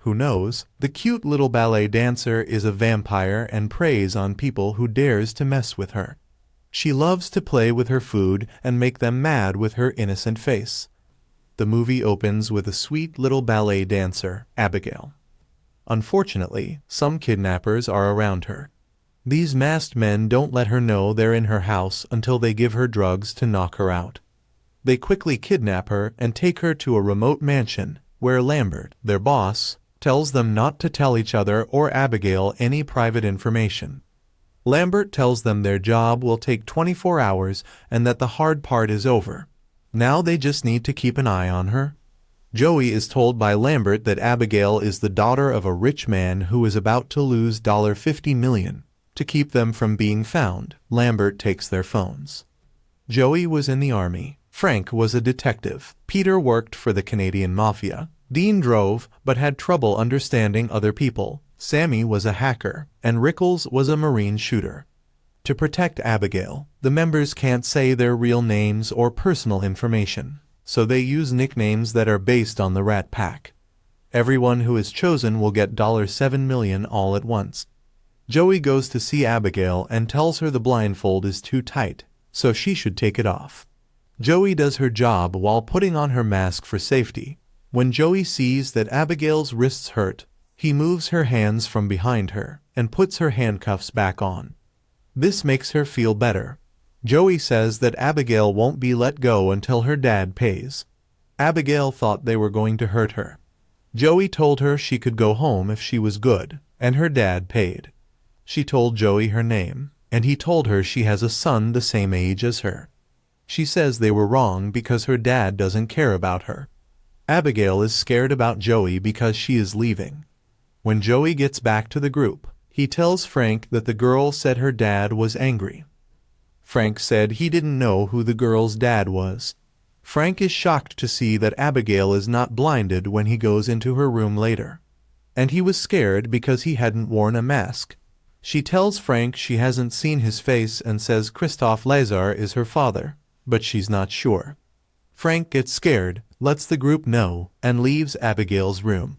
Who knows, the cute little ballet dancer is a vampire and preys on people who dares to mess with her. She loves to play with her food and make them mad with her innocent face. The movie opens with a sweet little ballet dancer, Abigail. Unfortunately, some kidnappers are around her. These masked men don't let her know they're in her house until they give her drugs to knock her out. They quickly kidnap her and take her to a remote mansion, where Lambert, their boss, tells them not to tell each other or Abigail any private information. Lambert tells them their job will take 24 hours and that the hard part is over. Now they just need to keep an eye on her. Joey is told by Lambert that Abigail is the daughter of a rich man who is about to lose $50 million. To keep them from being found, Lambert takes their phones. Joey was in the army. Frank was a detective. Peter worked for the Canadian Mafia. Dean drove, but had trouble understanding other people. Sammy was a hacker, and Rickles was a Marine shooter. To protect Abigail, the members can't say their real names or personal information, so they use nicknames that are based on the Rat Pack. Everyone who is chosen will get $7 million all at once. Joey goes to see Abigail and tells her the blindfold is too tight, so she should take it off. Joey does her job while putting on her mask for safety. When Joey sees that Abigail's wrists hurt, he moves her hands from behind her and puts her handcuffs back on. This makes her feel better. Joey says that Abigail won't be let go until her dad pays. Abigail thought they were going to hurt her. Joey told her she could go home if she was good, and her dad paid. She told Joey her name, and he told her she has a son the same age as her. She says they were wrong because her dad doesn't care about her. Abigail is scared about Joey because she is leaving. When Joey gets back to the group, he tells Frank that the girl said her dad was angry. Frank said he didn't know who the girl's dad was. Frank is shocked to see that Abigail is not blinded when he goes into her room later. And he was scared because he hadn't worn a mask. She tells Frank she hasn't seen his face and says Christophe Lazar is her father, but she's not sure. Frank gets scared, lets the group know, and leaves Abigail's room.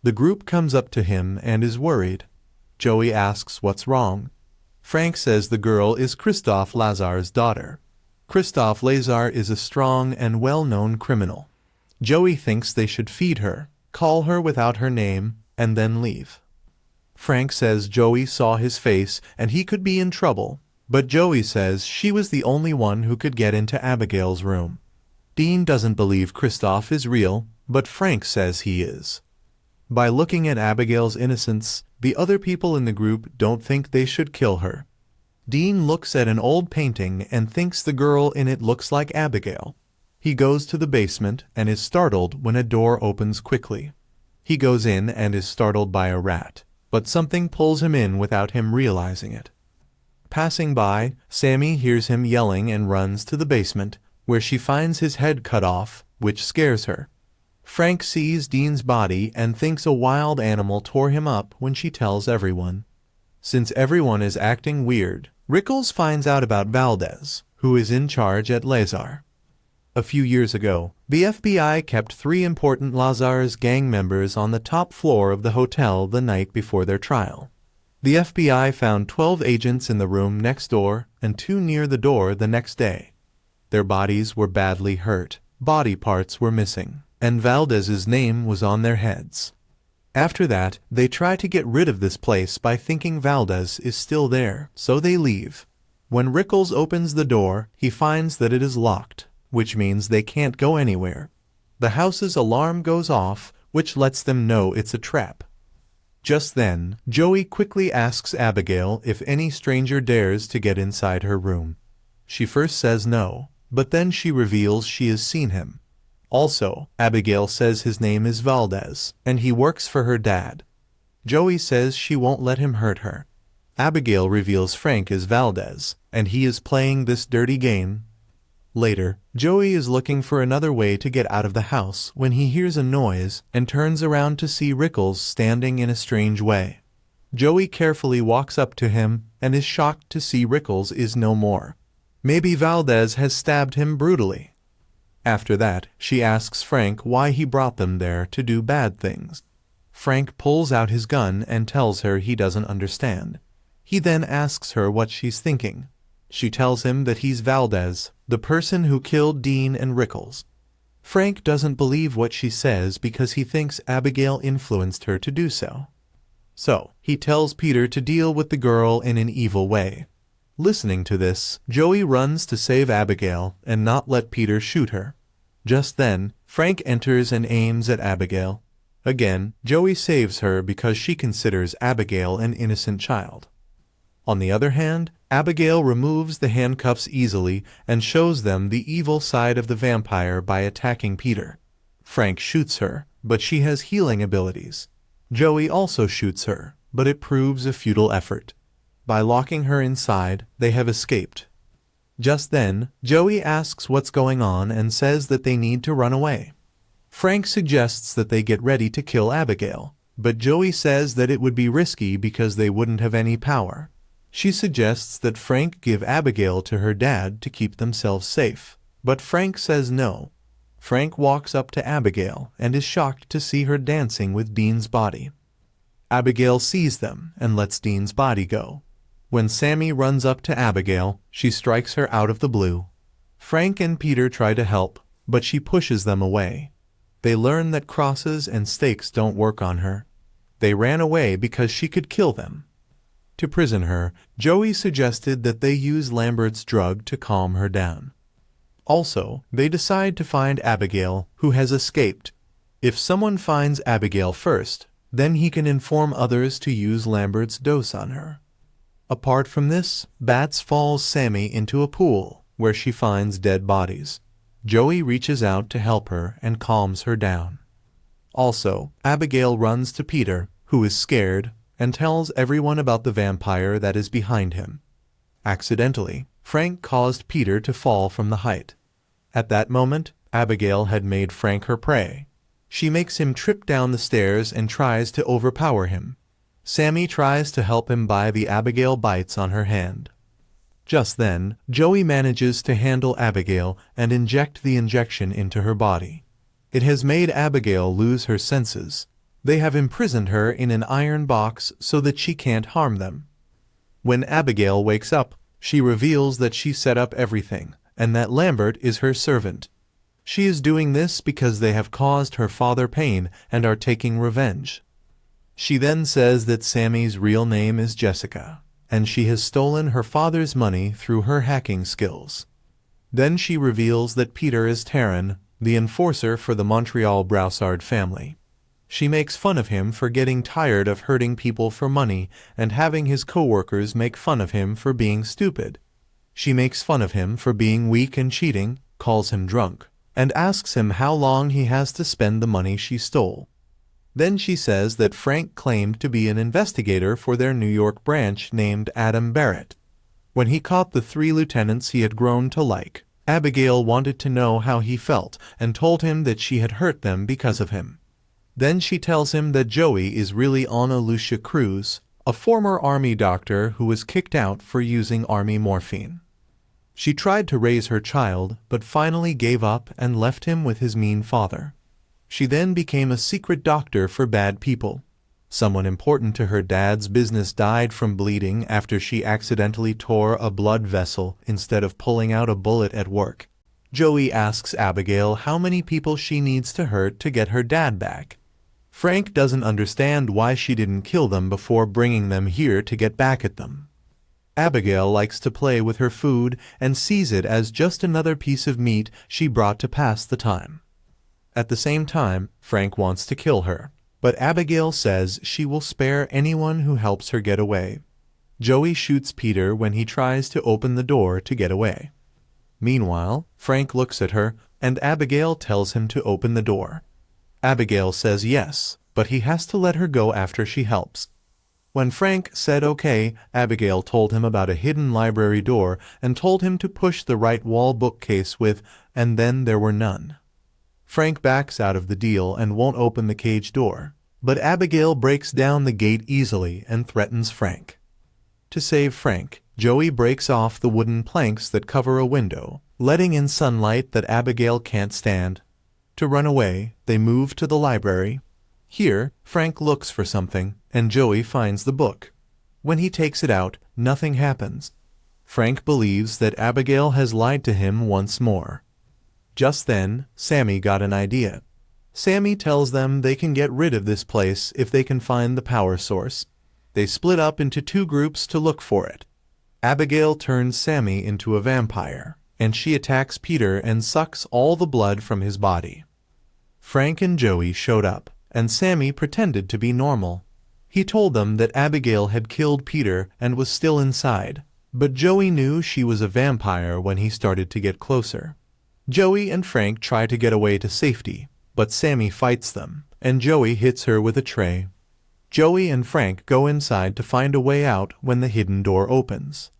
The group comes up to him and is worried. Joey asks what's wrong. Frank says the girl is Christophe Lazar's daughter. Christophe Lazar is a strong and well-known criminal. Joey thinks they should feed her, call her without her name, and then leave. Frank says Joey saw his face and he could be in trouble, but Joey says she was the only one who could get into Abigail's room. Dean doesn't believe Christophe is real, but Frank says he is. By looking at Abigail's innocence, the other people in the group don't think they should kill her. Dean looks at an old painting and thinks the girl in it looks like Abigail. He goes to the basement and is startled when a door opens quickly. He goes in and is startled by a rat, but something pulls him in without him realizing it. Passing by, Sammy hears him yelling and runs to the basement, where she finds his head cut off, which scares her. Frank sees Dean's body and thinks a wild animal tore him up when she tells everyone. Since everyone is acting weird, Rickles finds out about Valdez, who is in charge at Lazar. A few years ago, the FBI kept 3 important Lazar's gang members on the top floor of the hotel the night before their trial. The FBI found 12 agents in the room next door and 2 near the door the next day. Their bodies were badly hurt, body parts were missing, and Valdez's name was on their heads. After that, they try to get rid of this place by thinking Valdez is still there, so they leave. When Rickles opens the door, he finds that it is locked, which means they can't go anywhere. The house's alarm goes off, which lets them know it's a trap. Just then, Joey quickly asks Abigail if any stranger dares to get inside her room. She first says no, but then she reveals she has seen him. Also, Abigail says his name is Valdez, and he works for her dad. Joey says she won't let him hurt her. Abigail reveals Frank is Valdez, and he is playing this dirty game. Later, Joey is looking for another way to get out of the house when he hears a noise and turns around to see Rickles standing in a strange way. Joey carefully walks up to him and is shocked to see Rickles is no more. Maybe Valdez has stabbed him brutally. After that, she asks Frank why he brought them there to do bad things. Frank pulls out his gun and tells her he doesn't understand. He then asks her what she's thinking. She tells him that he's Valdez, the person who killed Dean and Rickles. Frank doesn't believe what she says because he thinks Abigail influenced her to do so. So, he tells Peter to deal with the girl in an evil way. Listening to this, Joey runs to save Abigail and not let Peter shoot her. Just then, Frank enters and aims at Abigail. Again, Joey saves her because she considers Abigail an innocent child. On the other hand, Abigail removes the handcuffs easily and shows them the evil side of the vampire by attacking Peter. Frank shoots her, but she has healing abilities. Joey also shoots her, but it proves a futile effort. By locking her inside, they have escaped. Just then, Joey asks what's going on and says that they need to run away. Frank suggests that they get ready to kill Abigail, but Joey says that it would be risky because they wouldn't have any power. She suggests that Frank give Abigail to her dad to keep themselves safe, but Frank says no. Frank walks up to Abigail and is shocked to see her dancing with Dean's body. Abigail sees them and lets Dean's body go. When Sammy runs up to Abigail, she strikes her out of the blue. Frank and Peter try to help, but she pushes them away. They learn that crosses and stakes don't work on her. They ran away because she could kill them. To prison her, Joey suggested that they use Lambert's drug to calm her down. Also, they decide to find Abigail, who has escaped. If someone finds Abigail first, then he can inform others to use Lambert's dose on her. Apart from this, Bats falls Sammy into a pool, where she finds dead bodies. Joey reaches out to help her and calms her down. Also, Abigail runs to Peter, who is scared, and tells everyone about the vampire that is behind him. Accidentally, Frank caused Peter to fall from the height. At that moment, Abigail had made Frank her prey. She makes him trip down the stairs and tries to overpower him. Sammy tries to help him by the Abigail bites on her hand. Just then, Joey manages to handle Abigail and inject the injection into her body. It has made Abigail lose her senses. They have imprisoned her in an iron box so that she can't harm them. When Abigail wakes up, she reveals that she set up everything, and that Lambert is her servant. She is doing this because they have caused her father pain and are taking revenge. She then says that Sammy's real name is Jessica, and she has stolen her father's money through her hacking skills. Then she reveals that Peter is Taryn, the enforcer for the Montreal Broussard family. She makes fun of him for getting tired of hurting people for money and having his co-workers make fun of him for being stupid. She makes fun of him for being weak and cheating, calls him drunk, and asks him how long he has to spend the money she stole. Then she says that Frank claimed to be an investigator for their New York branch named Adam Barrett. When he caught the 3 lieutenants he had grown to like, Abigail wanted to know how he felt and told him that she had hurt them because of him. Then she tells him that Joey is really Ana Lucia Cruz, a former army doctor who was kicked out for using army morphine. She tried to raise her child, but finally gave up and left him with his mean father. She then became a secret doctor for bad people. Someone important to her dad's business died from bleeding after she accidentally tore a blood vessel instead of pulling out a bullet at work. Joey asks Abigail how many people she needs to hurt to get her dad back. Frank doesn't understand why she didn't kill them before bringing them here to get back at them. Abigail likes to play with her food and sees it as just another piece of meat she brought to pass the time. At the same time, Frank wants to kill her, but Abigail says she will spare anyone who helps her get away. Joey shoots Peter when he tries to open the door to get away. Meanwhile, Frank looks at her, and Abigail tells him to open the door. Abigail says yes, but he has to let her go after she helps. When Frank said okay, Abigail told him about a hidden library door and told him to push the right wall bookcase with, and then there were none. Frank backs out of the deal and won't open the cage door, but Abigail breaks down the gate easily and threatens Frank. To save Frank, Joey breaks off the wooden planks that cover a window, letting in sunlight that Abigail can't stand. To run away, they move to the library. Here, Frank looks for something, and Joey finds the book. When he takes it out, nothing happens. Frank believes that Abigail has lied to him once more. Just then, Sammy got an idea. Sammy tells them they can get rid of this place if they can find the power source. They split up into 2 groups to look for it. Abigail turns Sammy into a vampire, and she attacks Peter and sucks all the blood from his body. Frank and Joey showed up, and Sammy pretended to be normal. He told them that Abigail had killed Peter and was still inside, but Joey knew she was a vampire when he started to get closer. Joey and Frank try to get away to safety, but Sammy fights them, and Joey hits her with a tray. Joey and Frank go inside to find a way out when the hidden door opens.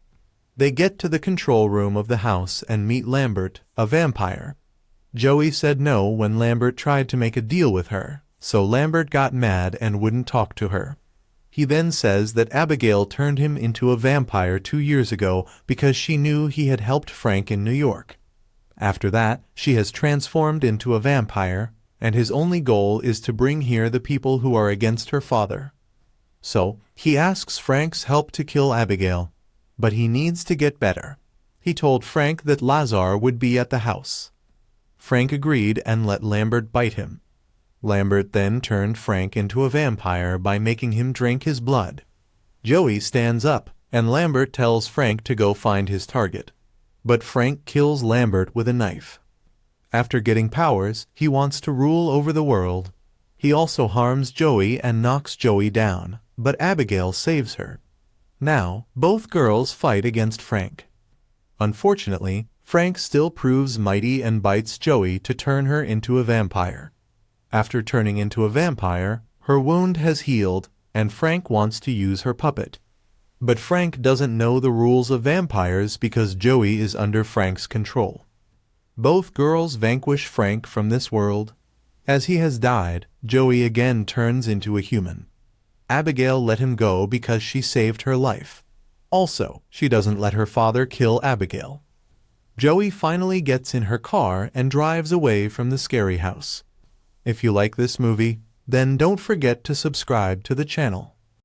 They get to the control room of the house and meet Lambert, a vampire. Joey said no when Lambert tried to make a deal with her, so Lambert got mad and wouldn't talk to her. He then says that Abigail turned him into a vampire 2 years ago because she knew he had helped Frank in New York. After that, she has transformed into a vampire, and his only goal is to bring here the people who are against her father. So, he asks Frank's help to kill Abigail, but he needs to get better. He told Frank that Lazar would be at the house. Frank agreed and let Lambert bite him. Lambert then turned Frank into a vampire by making him drink his blood. Joey stands up, and Lambert tells Frank to go find his target. But Frank kills Lambert with a knife. After getting powers, he wants to rule over the world. He also harms Joey and knocks Joey down, but Abigail saves her. Now, both girls fight against Frank. Unfortunately, Frank still proves mighty and bites Joey to turn her into a vampire. After turning into a vampire, her wound has healed, and Frank wants to use her puppet. But Frank doesn't know the rules of vampires because Joey is under Frank's control. Both girls vanquish Frank from this world. As he has died, Joey again turns into a human. Abigail let him go because she saved her life. Also, she doesn't let her father kill Abigail. Joey finally gets in her car and drives away from the scary house. If you like this movie, then don't forget to subscribe to the channel.